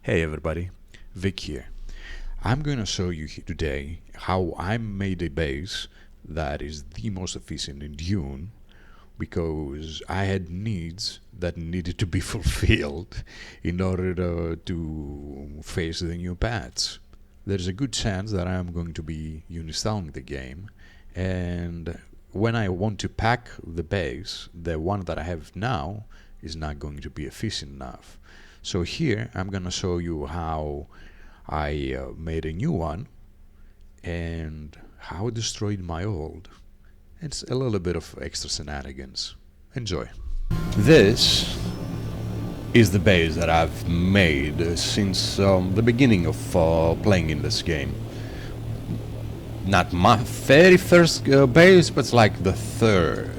Hey everybody, Vic here. I'm going to show you today how I made a base that is the most efficient in Dune because I had needs that needed to be fulfilled in order to face the new patch. There's a good chance that I'm going to be uninstalling the game, and when I want to pack the base, the one that I have now is not going to be efficient enough. So here I'm gonna show you how I made a new one and how I destroyed my old. It's a little bit of extra shenanigans. Enjoy. This is the base that I've made since the beginning of playing in this game. Not my very first base, but it's like the third.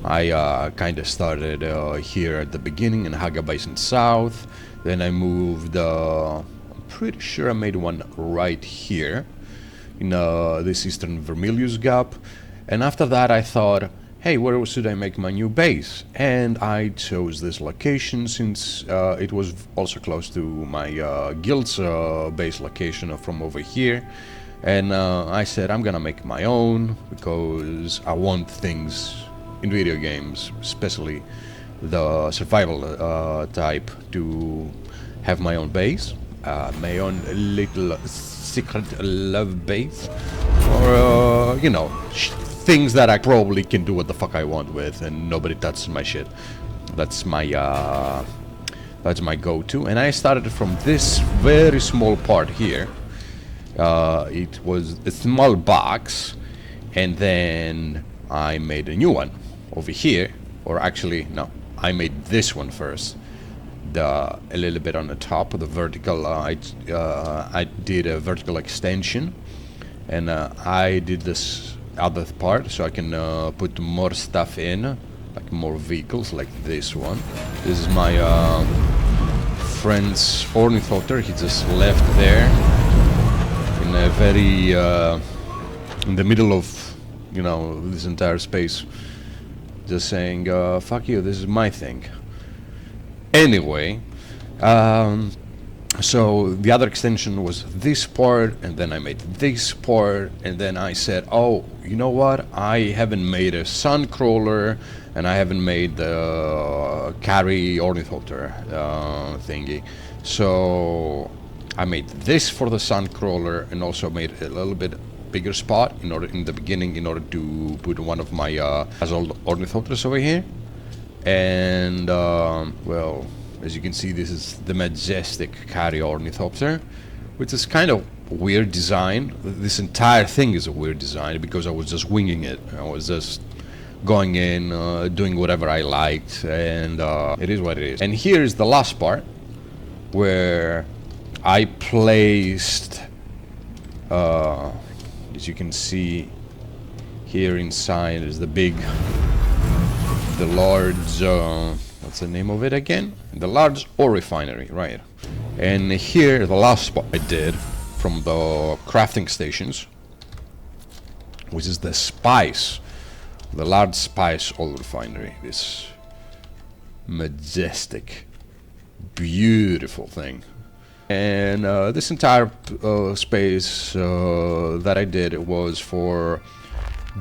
I kind of started here at the beginning in Haga Basin South. Then I moved, I'm pretty sure I made one right here in this Eastern Vermilius Gap. And after that I thought, hey, where should I make my new base? And I chose this location since it was also close to my guild's base location from over here. And I said I'm gonna make my own because I want things in video games, especially the survival type, to have my own base, my own little secret love base, or things that I probably can do what the fuck I want with, and nobody touches my shit. That's my go-to. And I started from this very small part here. It was a small box, and then I made a new one over here, or actually no, I made this one first, a little bit on the top of the vertical. I did a vertical extension, and I did this other part so I can put more stuff in, like more vehicles, like this one. This is my friend's ornithopter. He just left there in a very in the middle of this entire space, just saying, fuck you, this is my thing. Anyway, so the other extension was this part, and then I made this part, and then I said, oh, you know what, I haven't made a sun crawler, and I haven't made the carry ornithopter thingy. So I made this for the sun crawler, and also made a little bit bigger spot in the beginning in order to put one of my old ornithopters over here. And well, as you can see, this is the majestic carry ornithopter, which is kind of weird design. This entire thing is a weird design because I was just winging it. I was just going in, doing whatever I liked, and it is what it is. And here is the last part where I placed as you can see here inside is the large, what's the name of it again? The large ore refinery, right? And here, the last spot I did from the crafting stations, which is the large spice ore refinery. This majestic, beautiful thing. And this entire space that I did was for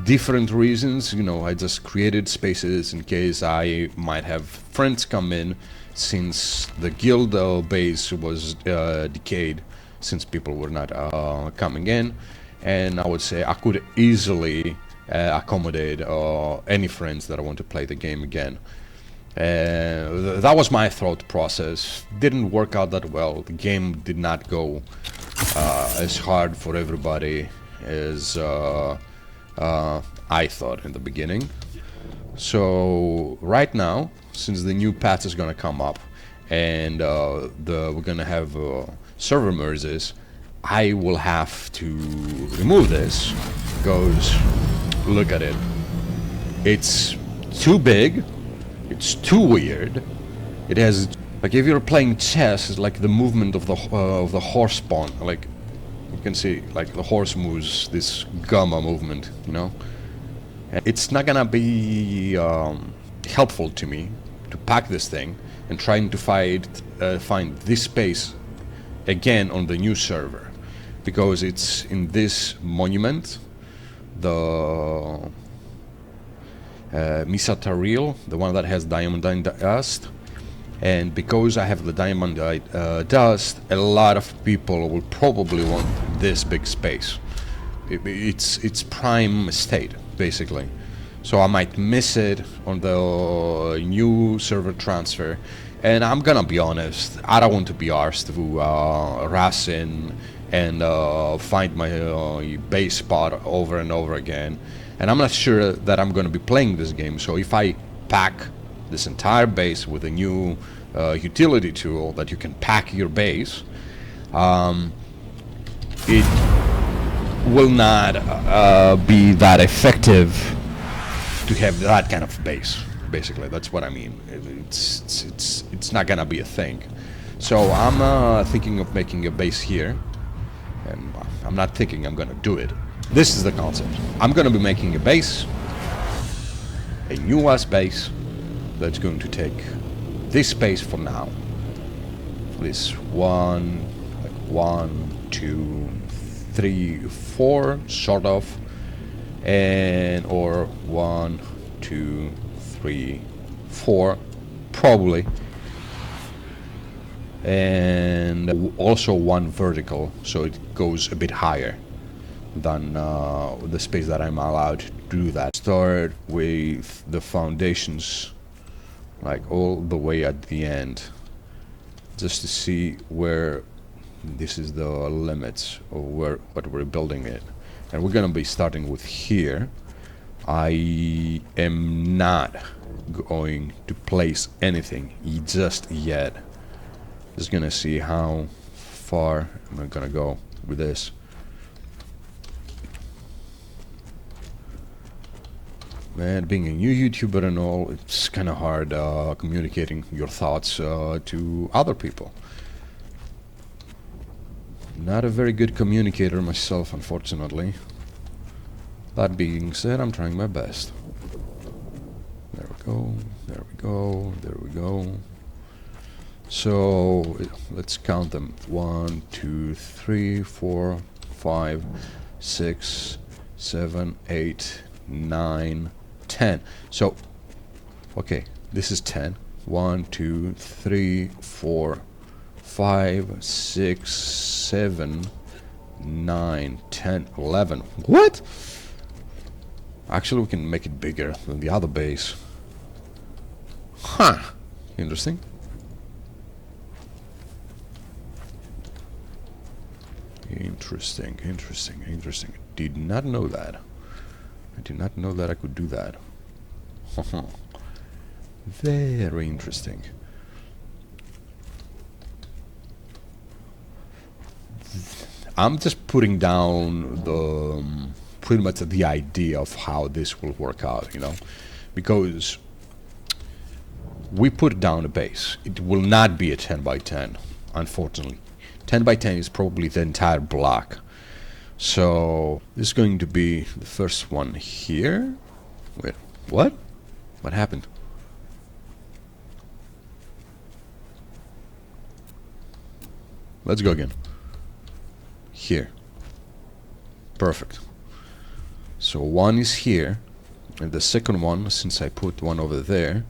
different reasons. I just created spaces in case I might have friends come in, since the guild base was decayed, since people were not coming in, and I would say I could easily accommodate any friends that I want to play the game again. That was my thought process. Didn't work out that well. The game did not go as hard for everybody as I thought in the beginning. So right now, since the new patch is gonna come up and we're gonna have server merges, I will have to remove this because look at it. It's too big. It's too weird. It has, like, if you're playing chess, it's like the movement of the horse pawn. Like, you can see, like, the horse moves this gamma movement, It's not gonna be helpful to me to pack this thing and trying to find this space again on the new server, because it's in this monument, the Misatariel, the one that has diamondite dust. And because I have the diamondite dust, a lot of people will probably want this big space. It's prime estate, basically. So I might miss it on the new server transfer. And I'm gonna be honest, I don't want to be arsed to rush in and find my base spot over and over again. And I'm not sure that I'm gonna be playing this game. So if I pack this entire base with a new utility tool that you can pack your base, it will not be that effective to have that kind of base. Basically, that's what I mean. It's not gonna be a thing. So I'm thinking of making a base here, and I'm not thinking I'm gonna do it. This is the concept. I'm gonna be making a base, a new ass base that's going to take this space for now. This one, like 1, 2, 3, 4, sort of, and or 1, 2, 3, 4, probably, and also one vertical, so it goes a bit higher than the space that I'm allowed to do that. Start with the foundations, like all the way at the end, just to see where this is the limits of what we're building it. And we're gonna be starting with here. I am not going to place anything just yet. Just gonna see how far I'm gonna go with this. Man, being a new YouTuber and all, it's kind of hard communicating your thoughts to other people. Not a very good communicator myself, unfortunately. That being said, I'm trying my best. There we go, there we go, there we go. So, let's count them. 1, 2, 3, 4, 5, 6, 7, 8, 9, 10. So, okay, this is 10. 1, 2, 3, 4, 5, 6, 7, 9, 10, 11. What? Actually, we can make it bigger than the other base. Huh. Interesting. Interesting, interesting, interesting. Did not know that. I did not know that I could do that. Very interesting. I'm just putting down the pretty much the idea of how this will work out, you know, because we put down a base. It will not be a 10 by 10, unfortunately. 10 by 10 is probably the entire block. So this is going to be the first one here. Wait, what? What happened? Let's go again. Here. Perfect. So one is here, and the second one, since I put one over there,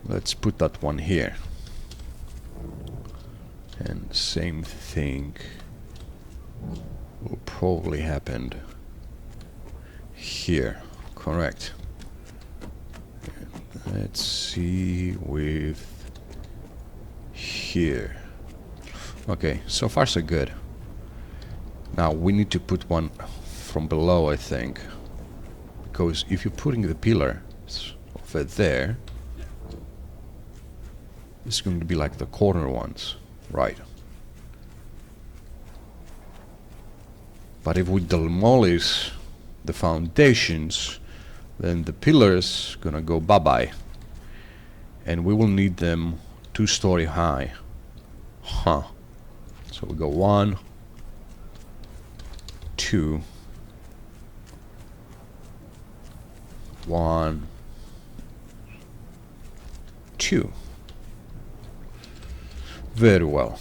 let's put that one here. And same thing will probably happen here. Correct. And let's see with here. Okay, so far so good. Now we need to put one from below, I think, because if you're putting the pillar over there, it's going to be like the corner ones, right? But if we demolish the foundations, then the pillars gonna go bye-bye, and we will need them 2-story high. Huh. So we go 1, 2, 1, 2. Very well.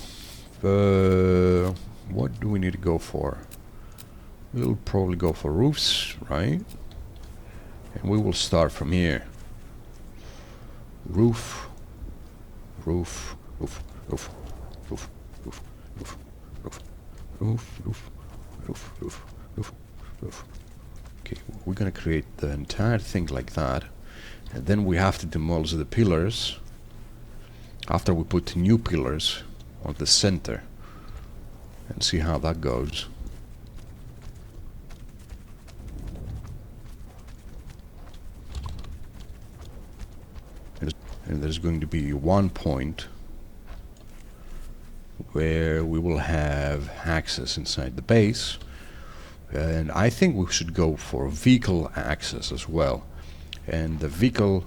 what do we need to go for? We'll probably go for roofs, right? And we will start from here. Roof, roof, roof, roof, roof, roof, roof, roof, roof, roof, roof, roof, roof, roof. Okay, we're gonna create the entire thing like that, and then we have to demolish the pillars after we put new pillars on the center, and see how that goes. And there's going to be one point where we will have access inside the base, and I think we should go for vehicle access as well. And the vehicle,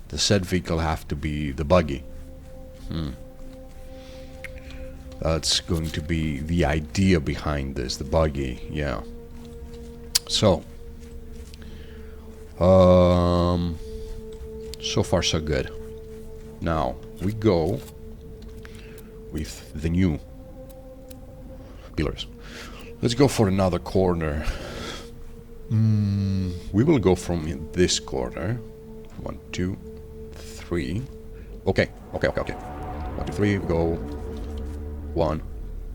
the said vehicle, have to be the buggy. That's going to be the idea behind this, the buggy, yeah. So so far so good. Now we go with the new pillars. Let's go for another corner. We will go from this corner. 1, 2, 3. Okay. 1, 2, 3. We go 1,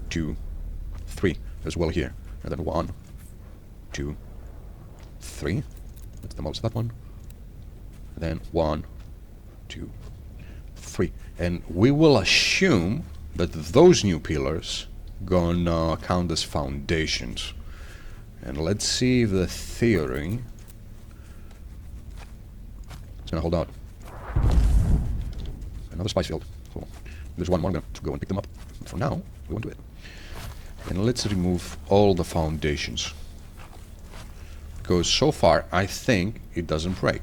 2, 3 as well here, and then 1, 2, 3. Let's demolish that one. And then 1, 2, 3, and we will assume that those new pillars gonna count as foundations. And let's see if the theory is gonna hold out. Another spice field. Cool. There's one more. I'm going to go and pick them up. But for now, we won't do it. And let's remove all the foundations, because so far I think it doesn't break.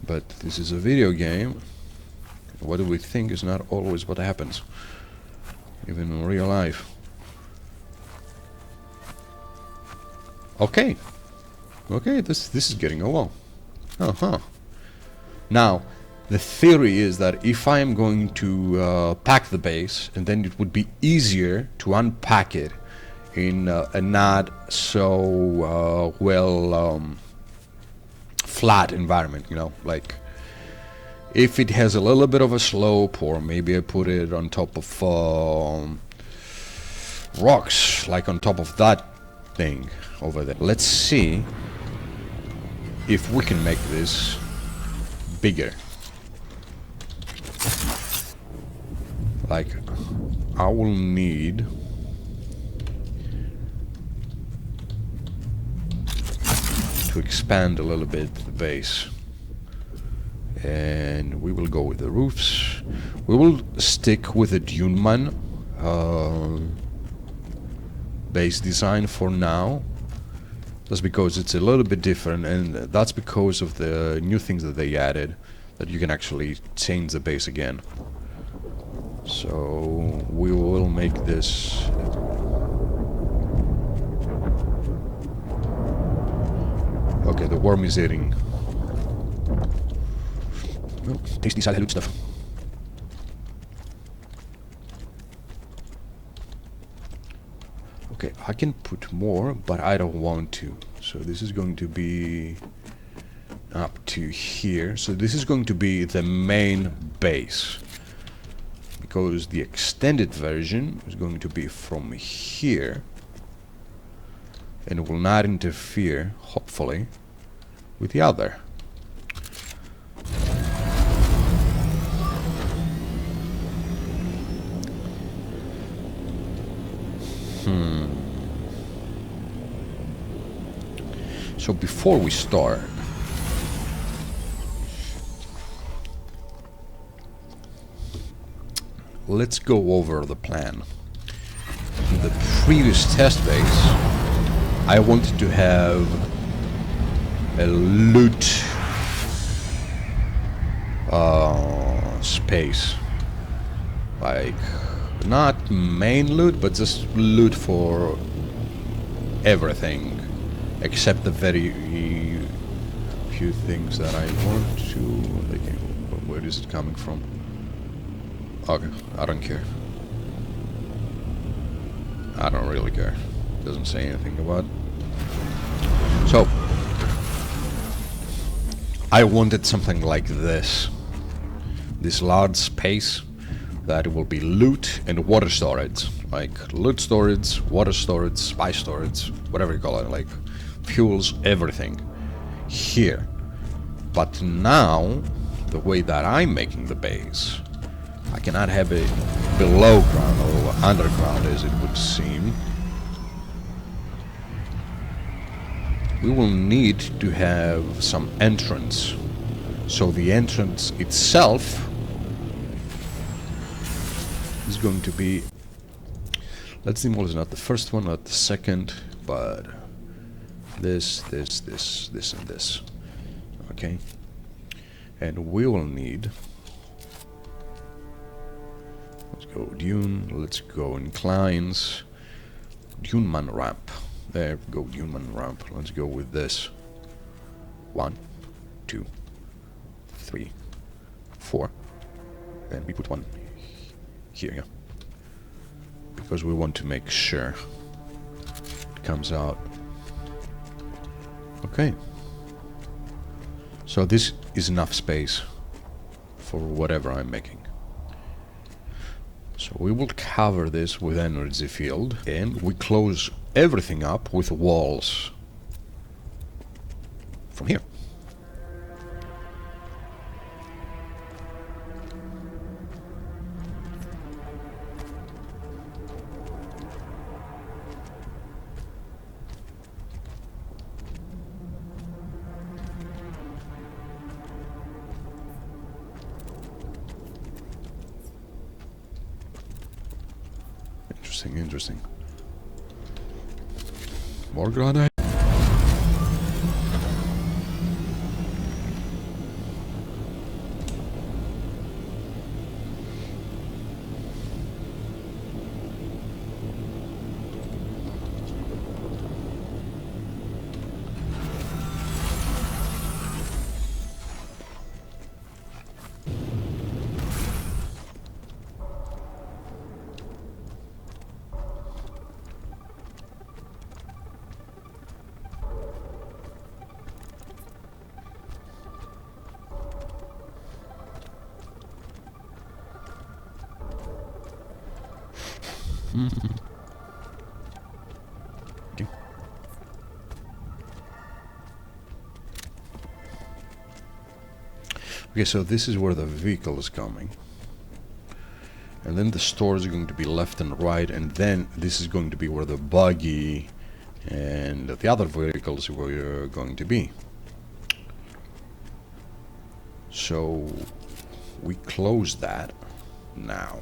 But this is a video game. What do we think is not always what happens, even in real life. Okay, this is getting along. Now, the theory is that if I am going to pack the base, and then it would be easier to unpack it in a not so flat environment, you know, like if it has a little bit of a slope, or maybe I put it on top of rocks, like on top of that thing over there. Let's see if we can make this bigger. Like, I will need to expand a little bit the base, and we will go with the roofs. We will stick with the Dune base design for now. That's because it's a little bit different, and that's because of the new things that they added, that you can actually change the base again. So we will make this okay. The worm is eating. Oh, tasty side loot stuff. Okay, I can put more, but I don't want to. So this is going to be up to here. So this is going to be the main base, because the extended version is going to be from here, and it will not interfere, hopefully, with the other. So before we start, let's go over the plan. In the previous test base, I wanted to have a loot space, like not main loot, but just loot for everything except the very few things that I want to. Like, where is it coming from? Okay, I don't care. I don't really care. Doesn't say anything about it. So I wanted something like this. This large space that will be loot and water storage. Like loot storage, water storage, spice storage, whatever you call it, like fuels, everything here. But now, the way that I'm making the base, I cannot have it below ground or underground as it would seem. We will need to have some entrance. So the entrance itself is going to be, let's demolish not the first one, not the second, but this, and this. Okay, and we will need, let's go Dune, let's go inclines, Dune man ramp. There we go, Dune man ramp. Let's go with this. 1, 2, 3, 4. Then we put one here, yeah, because we want to make sure it comes out. Okay. So this is enough space for whatever I'm making. So we will cover this with energy field, and we close everything up with walls from here. Interesting. More granite. Okay. Okay, so this is where the vehicle is coming. And then the stores are going to be left and right, and then this is going to be where the buggy and the other vehicles were going to be. So we close that now.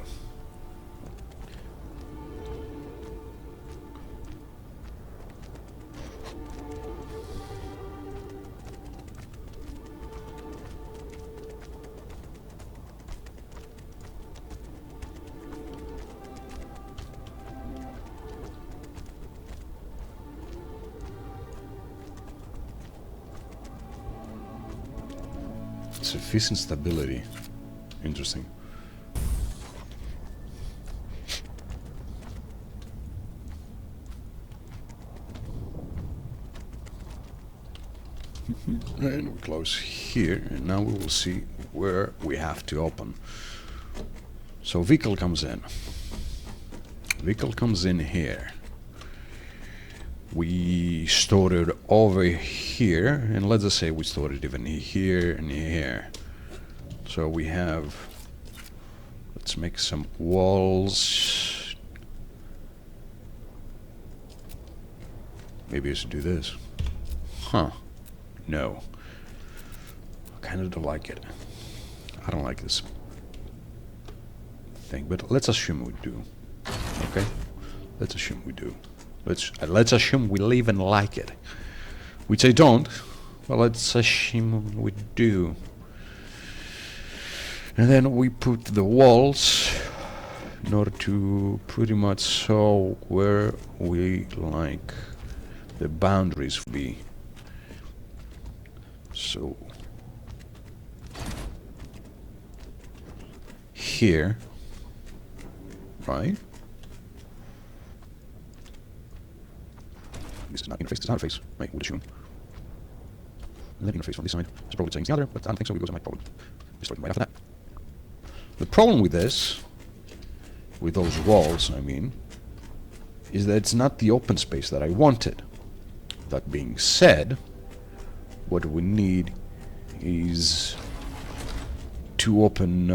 Sufficient stability. Interesting. And we close here, and now we will see where we have to open. So vehicle comes in. Vehicle comes in here. We stored it over here, and let's just say we stored it even here and here. So we have, let's make some walls. Maybe I should do this. Huh. No. I kind of don't like it. I don't like this thing, but let's assume we do. Okay? Let's assume we do. Let's assume we live and like it. Which I don't. Well, let's assume we do. And then we put the walls in order to pretty much show where we like the boundaries to be. So here, right? this is not interface, this is outer face, I would assume. And then interface from this side. It's probably the same as the other, but I don't think so because I might probably destroy them right after that. The problem with this, with those walls, I mean, is that it's not the open space that I wanted. That being said, what we need is to open,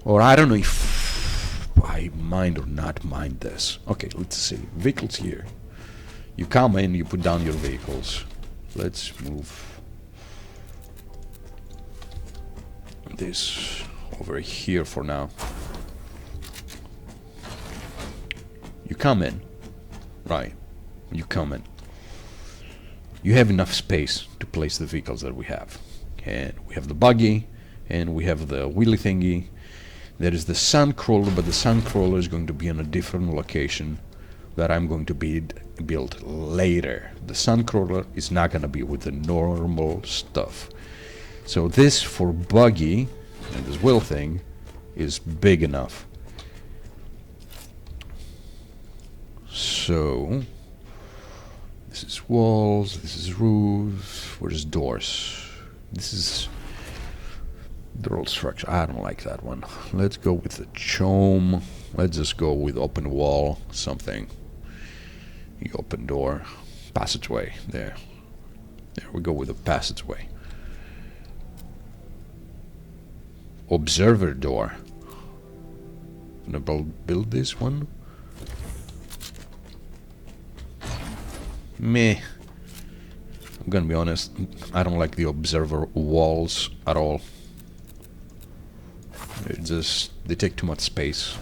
or I don't know if I mind or not mind this. Okay, let's see. Vehicles here. You come in, you put down your vehicles. Let's move this over here for now. You come in, right? You come in. You have enough space to place the vehicles that we have. And we have the buggy, and we have the wheelie thingy. There is the sun crawler, but the sun crawler is going to be in a different location that I'm going to build later. The sun crawler is not going to be with the normal stuff. So this for buggy and this wheel thing is big enough. So this is walls, this is roofs, where's doors? This is the road structure. I don't like that one. Let's go with the chome. Let's just go with open wall, something. The open door, passageway, there. There we go with the passageway. Observer door. Gonna build this one. Meh. I'm gonna be honest, I don't like the observer walls at all. They take too much space.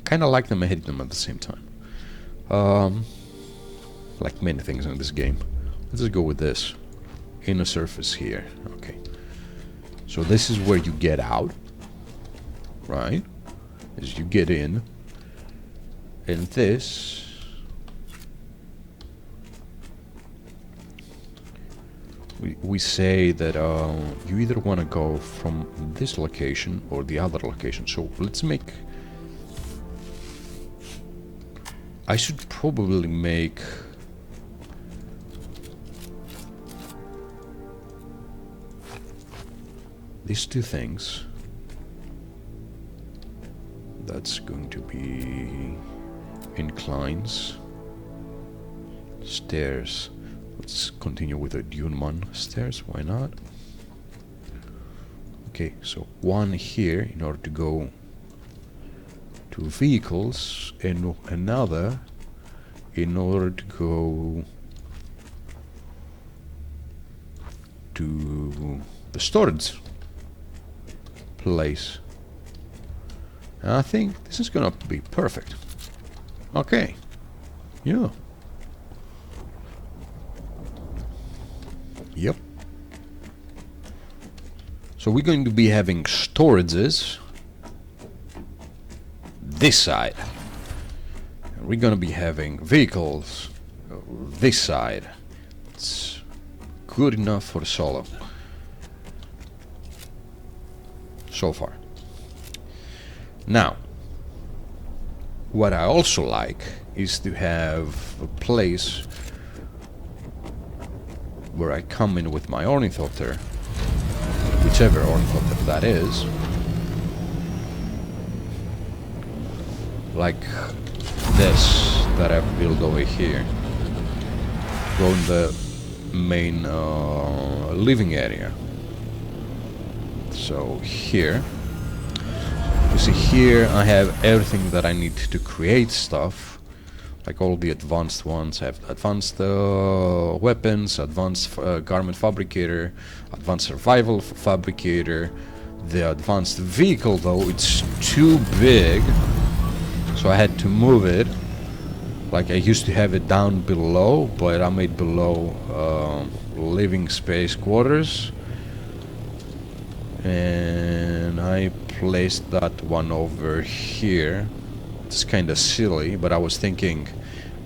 Kinda like them, I hate them at the same time. Like many things in this game. Let's just go with this. Inner surface here. Okay. So this is where you get out. Right? As you get in. And this... We say that you either want to go from this location or the other location. So let's make... I should probably make... these two things. That's going to be inclines, stairs. Let's continue with the Dune one. Stairs, why not? Okay, so one here in order to go to vehicles, and another in order to go to the storage place. And I think this is gonna be perfect. Okay. Yeah. Yep. So we're going to be having storages this side. And we're going to be having vehicles this side. It's good enough for solo. So far. Now, what I also like is to have a place where I come in with my ornithopter, whichever ornithopter that is, like this that I've built over here, go in the main living area. So here, you see here I have everything that I need to create stuff. Like all the advanced ones. I have advanced weapons, advanced garment fabricator, advanced survival fabricator. The advanced vehicle though, it's too big, so I had to move it. Like I used to have it down below, but I made below living space quarters. And I placed that one over here. It's kind of silly, but I was thinking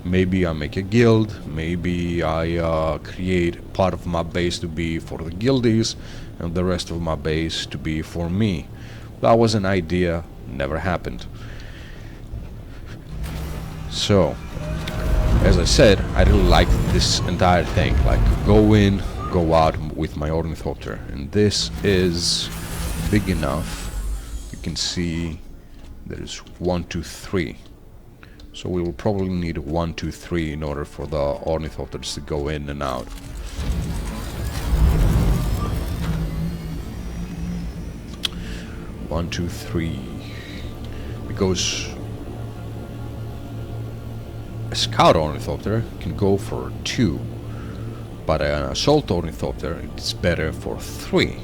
maybe I make a guild, maybe I create part of my base to be for the guildies and the rest of my base to be for me. That was an idea, never happened. So, as I said, I really like this entire thing. Like, go in, go out with my ornithopter. And this is big enough. You can see there's 1, 2, 3. So we will probably need 1, 2, 3 in order for the ornithopters to go in and out. One, two, three. Because a scout ornithopter can go for 2, but an assault ornithopter is better for 3.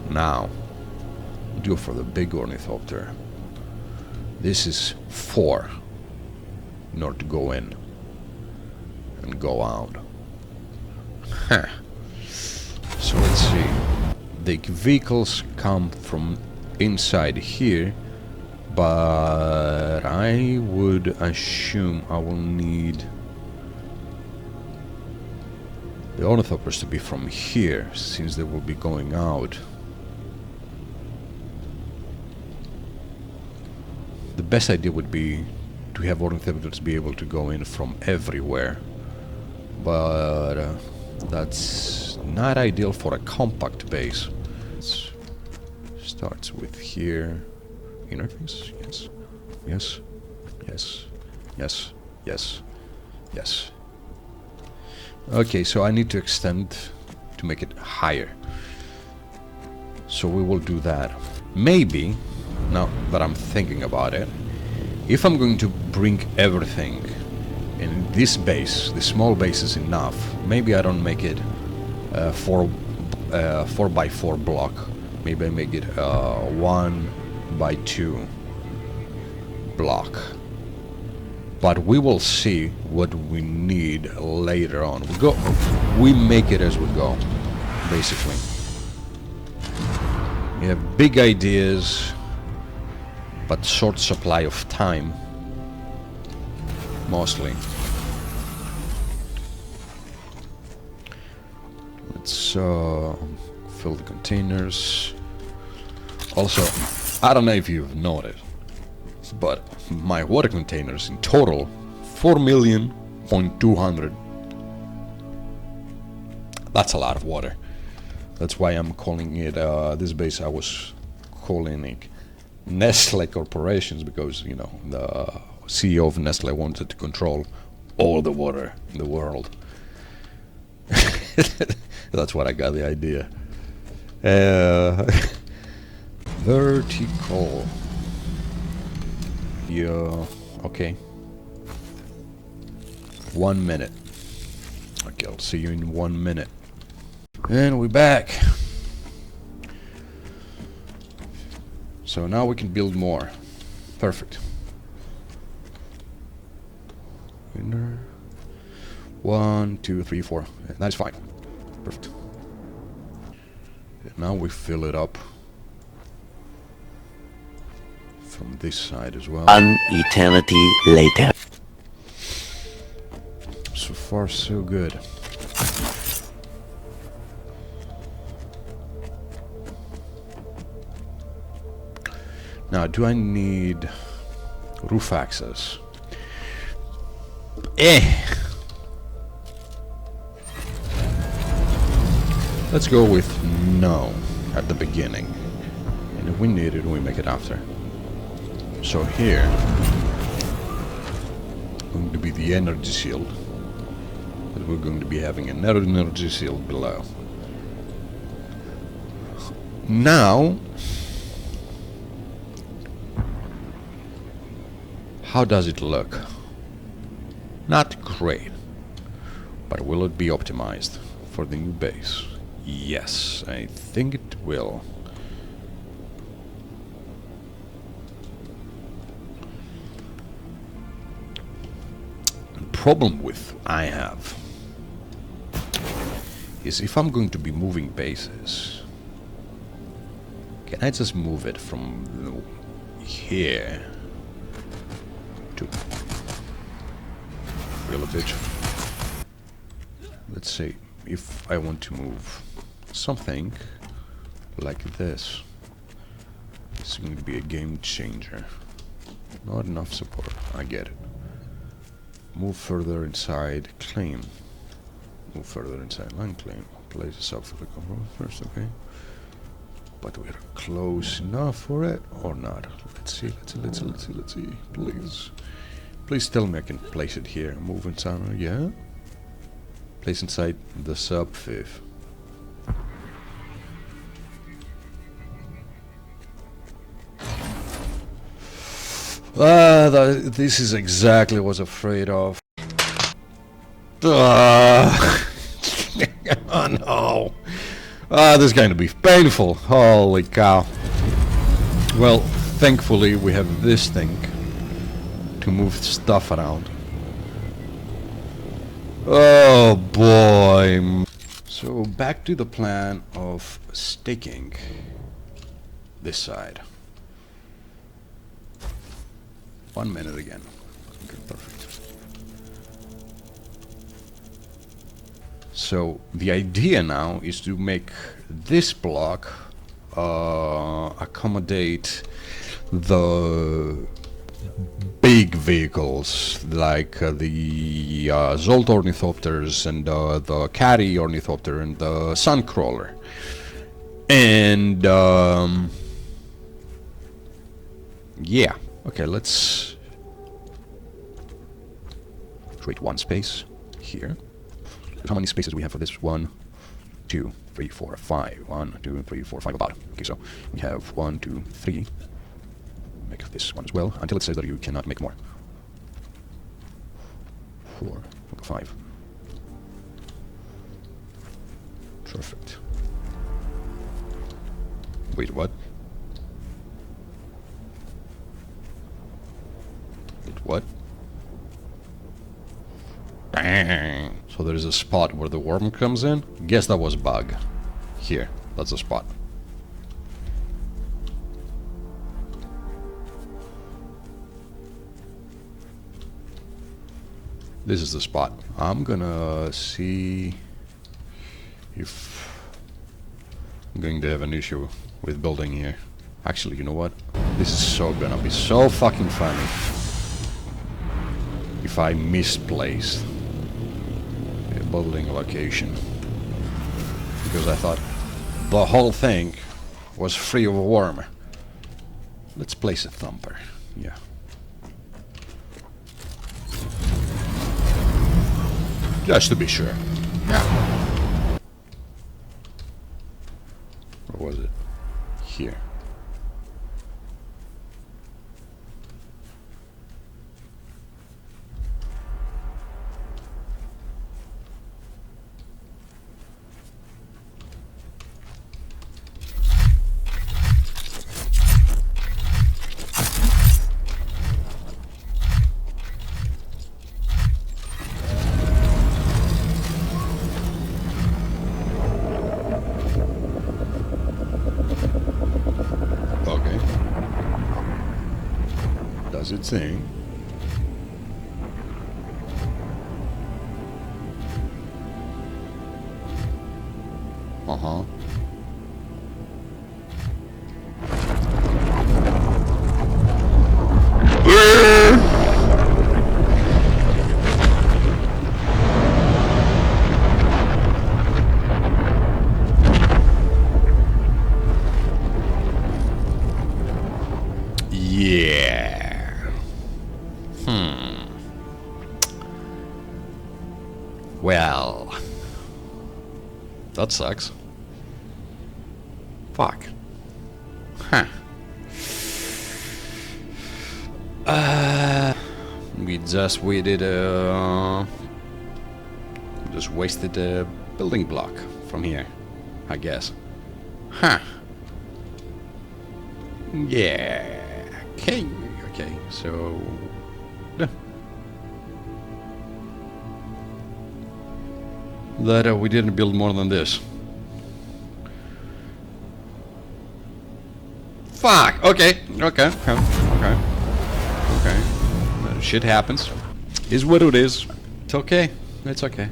Now, we'll do for the big ornithopter. This is 4 in order to go in and go out. So let's see. The vehicles come from inside here, but I would assume I will need the ornithopters to be from here, since they will be going out. The best idea would be to have ornithopters be able to go in from everywhere, but that's not ideal for a compact base. Starts with here. Interface? Yes. Yes. Yes. Yes. Yes. Yes. Okay, so I need to extend to make it higher. So we will do that. Maybe, now that I'm thinking about it, if I'm going to bring everything in this base, this small base is enough. Maybe I don't make it 4 by 4 block. Maybe I make it 1 by 2 block. But we will see what we need later on. We make it as we go, basically. We have big ideas, but short supply of time, mostly. Let's fill the containers. Also, I don't know if you've noticed, but my water containers in total 4,200,000. That's a lot of water. That's why I'm calling it this base. I was calling it Nestle Corporations, because, you know, the CEO of Nestle wanted to control all the water in the world. That's what I got the idea. Vertical. Yeah, okay. 1 minute. Okay, I'll see you in 1 minute. And we're back. So now we can build more. Perfect. Winner. 1, 2, 3, 4. That's fine. Perfect. And now we fill it up from this side as well. An eternity later. So far, so good. Now, do I need roof access? Let's go with no at the beginning. And if we need it, we make it after. So here, going to be the energy shield. And we're going to be having another energy shield below. Now, how does it look? Not great. But will it be optimized for the new base? Yes, I think it will. The problem with I have is if I'm going to be moving bases, can I just move it from here to village? Let's say if I want to move something like this, it's going to be a game changer. Not enough support, I get it. Move further inside, claim. Move further inside, line claim. Place a south of the control first, okay. But we're close enough for it, or not? Let's see, let's see. Please. Please tell me I can place it here. Move inside, yeah? Place inside the sub-fifth. This is exactly what I was afraid of. Oh no. This is going to be painful. Holy cow. Well, thankfully we have this thing to move stuff around. Oh boy. So back to the plan of staking this side. 1 minute again. Okay, perfect. So the idea now is to make this block accommodate the big vehicles like the Zolt ornithopters and the Caddy ornithopter and the Suncrawler. And yeah. Okay, let's create one space here. How many spaces do we have for this? 1, 2, 3, 4, 5. 1, 2, 3, 4, 5. About. Okay, so we have 1, 2, 3. Make this one as well until it says that you cannot make more. 4, 5. Perfect. Wait, what? What? Bang. So there's a spot where the worm comes in. Guess that was a bug. Here, that's the spot. This is the spot. I'm gonna see if I'm going to have an issue with building here. Actually, you know what? This is so gonna be so fucking funny if I misplaced a building location, because I thought the whole thing was free of a worm. Let's place a thumper. Yeah. Just to be sure. Yeah. Where was it? Here. Does its thing. Uh-huh. Yeah. Well, that sucks. Fuck. Huh. We just wasted a building block from here, I guess. Huh. Yeah. Okay. Okay. So. That we didn't build more than this. Fuck. Okay. Okay. Okay. Okay. Okay. Shit happens. Is what it is. It's okay. It's okay.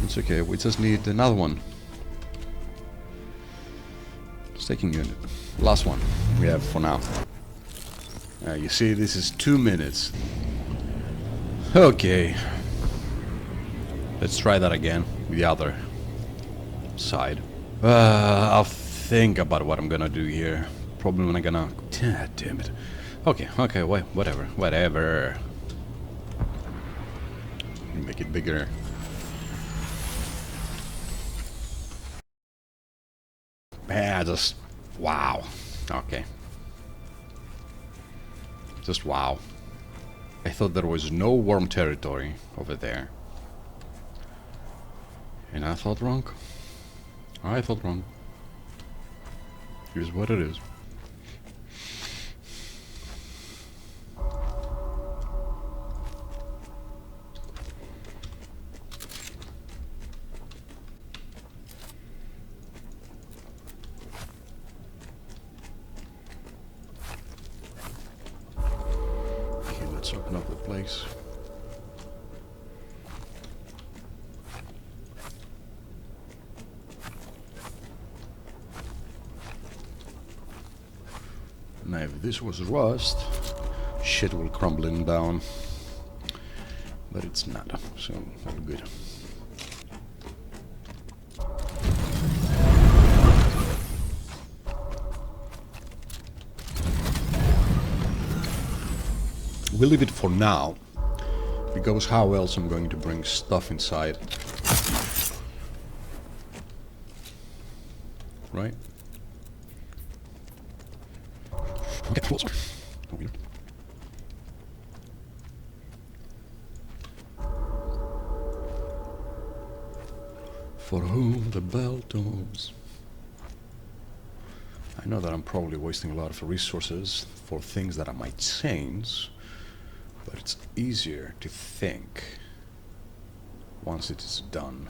It's okay. We just need another one. Staking unit. Last one we have for now. You see, this is 2 minutes. Okay. Let's try that again with the other side. I'll think about what I'm gonna do here. Probably when I'm gonna... damn it. Okay, wait, whatever. Make it bigger. Yeah, just... wow. Okay. Just wow. I thought there was no warm territory over there. And I thought wrong. Here's what it is. Okay, let's open up the place. Now, if this was rust, shit will crumbling down. But it's not, so all good. We'll leave it for now, because how else I'm going to bring stuff inside? Right? Okay, closer. Okay. For whom the bell tolls. I know that I'm probably wasting a lot of resources for things that I might change, but it's easier to think once it is done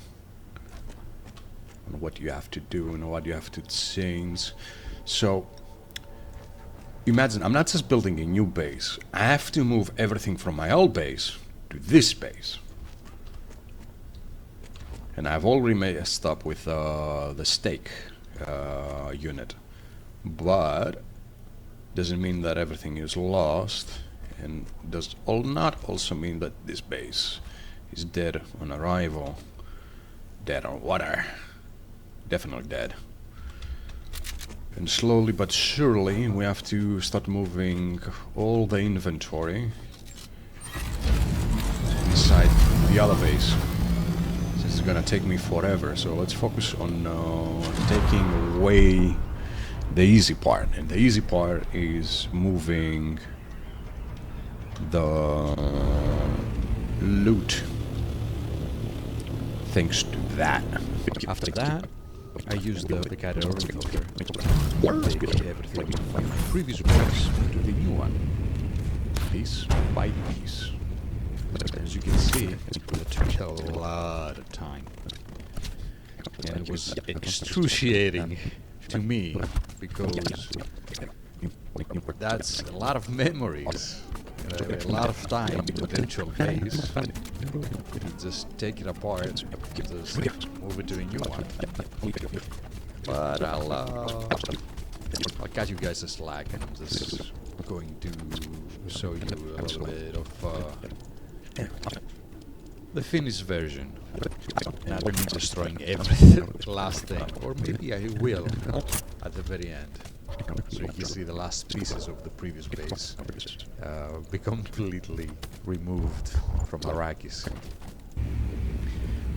on what you have to do and what you have to change. So imagine I'm not just building a new base. I have to move everything from my old base to this base. And I've already messed up with the stake unit. But doesn't mean that everything is lost, and does not also mean that this base is dead on arrival. Dead on water. Definitely dead. And slowly but surely we have to start moving all the inventory inside the other base. It's gonna take me forever, so let's focus on taking away the easy part. And the easy part is moving the loot. Thanks to that. After that, I used the Picard ornithopter to take everything from my previous base to the new one, piece by piece. As you can see, it took a lot of time, and it was excruciating to me because that's a lot of memories, a lot of time in potential base to just take it apart, just move it to a new one. But I'll cut you guys a slack, and I'm just going to show you a little bit of the finished version. Not me destroying every last thing, or maybe I will at the very end. So you can see the last pieces of the previous base be completely removed from Arrakis.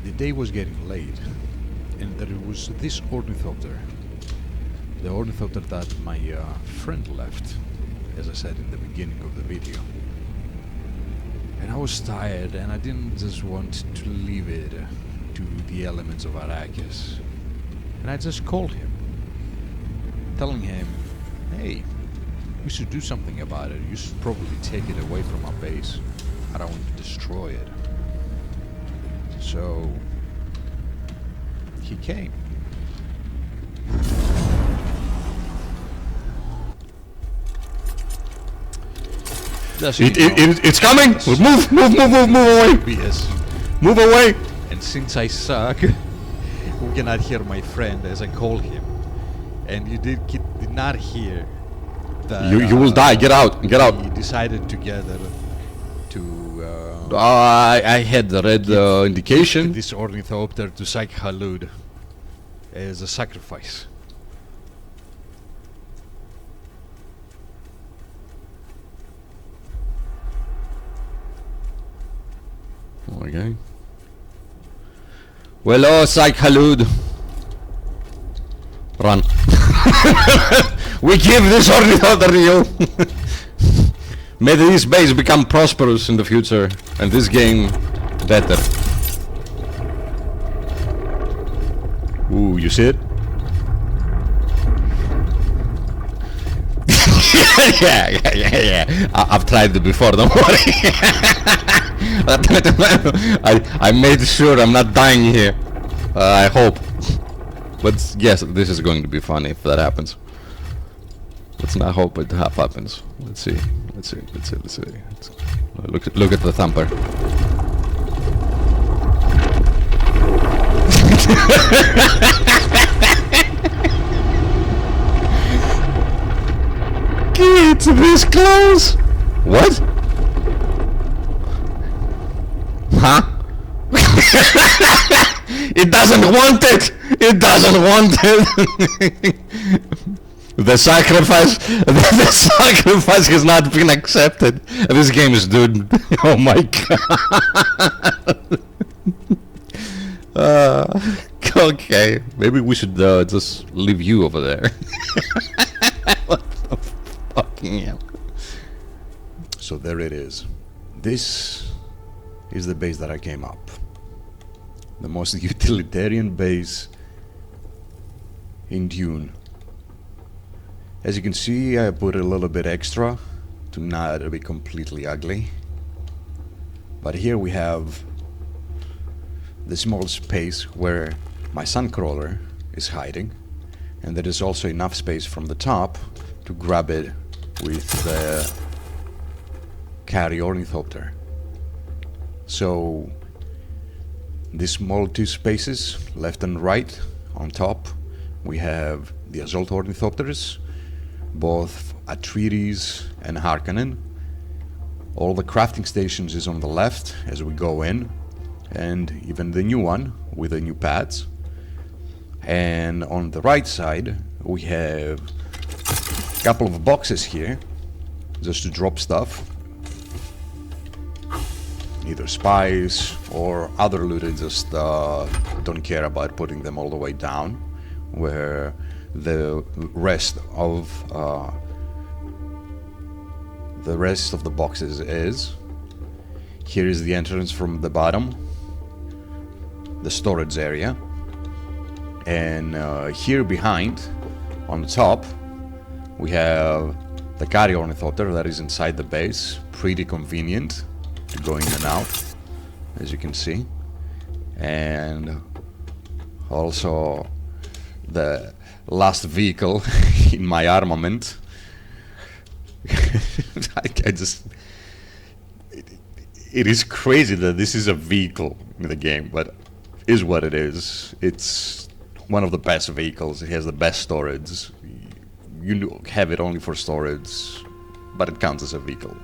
The day was getting late, and there was this ornithopter. The ornithopter that my friend left, as I said in the beginning of the video. And I was tired, and I didn't just want to leave it to the elements of Arrakis. And I just called him, telling him, hey, we should do something about it. You should probably take it away from our base. I don't want to destroy it. So he came. It's coming! Move away! Yes. Move away! And since I suck, we cannot hear my friend as I call him. And you did not hear that You will die. Get out. Get out. we decided together to I had the red indication. this ornithopter to Psych Halud as a sacrifice. Okay. Well, oh, Psych Halud. Run. We give this ornithopter to you. May this base become prosperous in the future, and this game better. Ooh, you see it? yeah. I've tried it before, don't worry. I made sure I'm not dying here. I hope. But yes, this is going to be funny if that happens. Let's not hope it happens. Let's see. Look at the thumper. It's this close. What? Huh? It doesn't want it. It doesn't want it. The sacrifice has not been accepted. This game is doomed. Oh my god. Okay, maybe we should just leave you over there. What the fucking hell? So there it is. This is the base that I came up. The most utilitarian base in Dune. As you can see, I put a little bit extra to not be completely ugly. But here we have the small space where my suncrawler is hiding, and there is also enough space from the top to grab it with the carry ornithopter. So these small two spaces, left and right, on top we have the assault ornithopters, both Atreides and Harkonnen. All the crafting stations is on the left as we go in, and even the new one with the new pads. And on the right side we have a couple of boxes here just to drop stuff, either spies or other loot. I just don't care about putting them all the way down where the rest of the boxes is. Here is the entrance from the bottom, the storage area, and here behind on the top we have the carry ornithopter that is inside the base. Pretty convenient to go in and out, as you can see. And also the last vehicle in my armament. I just... It is crazy that this is a vehicle in the game, but is what it is. It's one of the best vehicles. It has the best storage. You have it only for storage, but it counts as a vehicle.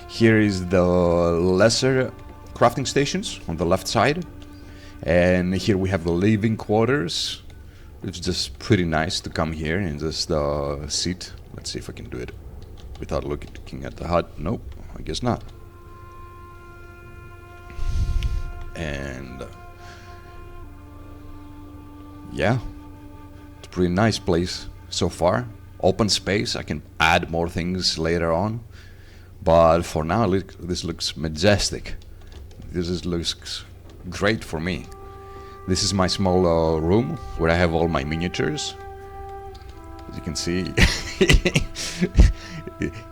Here is the lesser crafting stations on the left side, and here we have the living quarters. It's just pretty nice to come here and just sit. Let's see if I can do it without looking at the HUD. Nope, I guess not. And yeah, it's a pretty nice place so far. Open space. I can add more things later on, but for now this looks majestic. Looks great for me. This is my small room where I have all my miniatures. As you can see,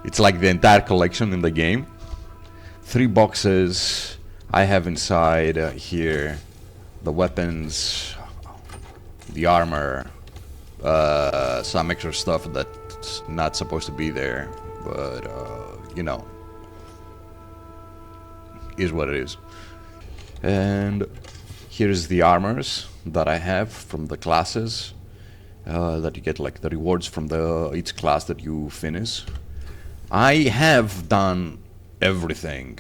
it's like the entire collection in the game. 3 boxes I have inside here: the weapons, the armor, some extra stuff that's not supposed to be there, but you know, is what it is. And here's the armors that I have from the classes. that you get like the rewards from each class that you finish. I have done everything,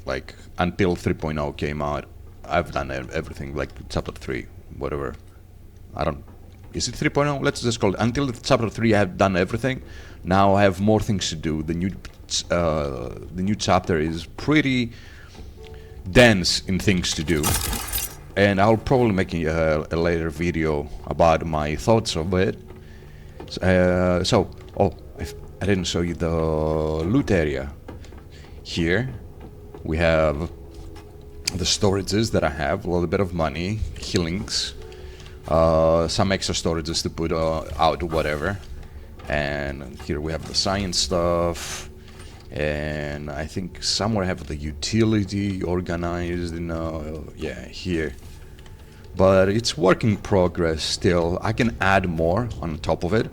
like until 3.0 came out. I've done everything, like chapter 3, whatever. I don't. Is it 3.0? Let's just call it. Until chapter 3, I have done everything. Now I have more things to do. The new chapter is pretty dense in things to do, and I'll probably make a later video about my thoughts of it. I didn't show you the loot area. Here we have the storages that I have, a little bit of money, healings, some extra storages to put out whatever, and here we have the science stuff, and I think somewhere I have the utility organized in yeah, here, but it's work in progress still. I can add more on top of it.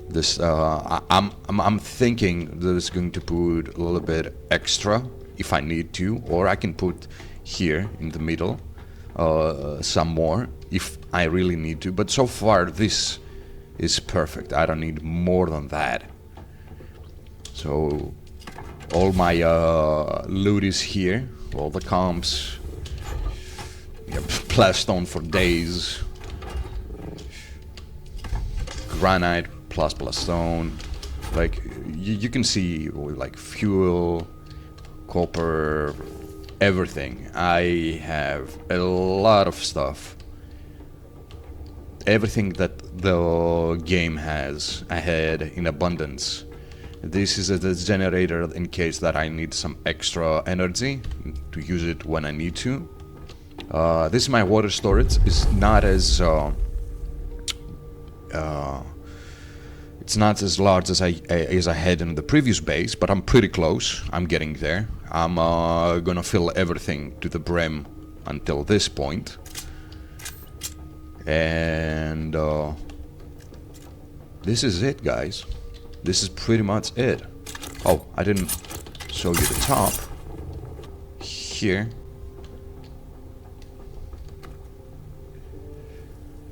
This I'm thinking that it's going to put a little bit extra if I need to, or I can put here in the middle some more if I really need to, but so far this is perfect. I don't need more than that. So all my loot is here, all the comps, plastone for days, granite plus stone, like you can see, like fuel, copper, everything. I have a lot of stuff. Everything that the game has, I had in abundance. This is a generator in case that I need some extra energy to use it when I need to. This is my water storage. It's not as it's not as large as I had in the previous base, but I'm pretty close. I'm getting there. I'm gonna fill everything to the brim until this point. And this is it, guys. This is pretty much it. Oh, I didn't show you the top. Here.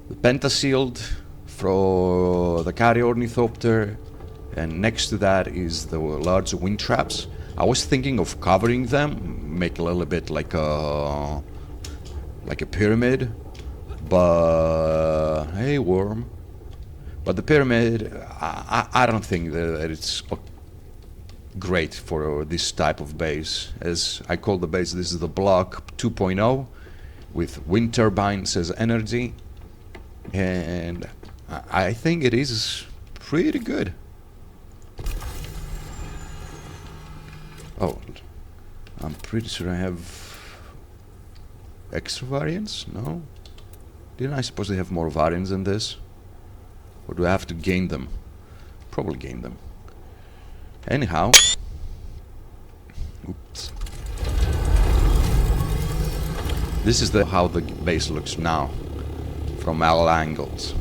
The pentashield for the carrier ornithopter, and next to that is the large wind traps. I was thinking of covering them, make a little bit like a pyramid, but hey, worm. But the pyramid, I don't think that it's great for this type of base. As I call the base, this is the block 2.0 with wind turbines as energy, and I think it is pretty good. Oh, I'm pretty sure I have extra variants? No? Didn't I suppose they have more variants than this? Or do I have to gain them? Probably gain them. Anyhow. Oops. This is how the base looks now, from all angles.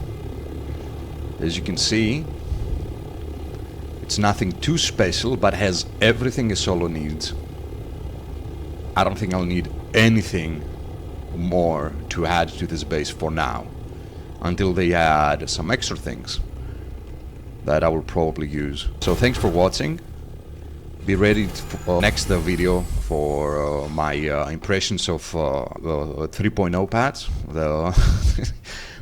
As you can see, it's nothing too special, but has everything a solo needs. I don't think I'll need anything more to add to this base for now, until they add some extra things that I will probably use. So thanks for watching. Be ready for next video for my impressions of 3.0 patch.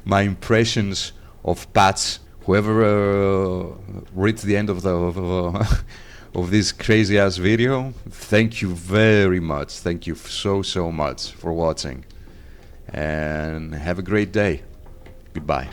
My impressions of patch. Whoever reads the end of the of this crazy ass video, thank you very much. Thank you so much for watching, and have a great day. Goodbye.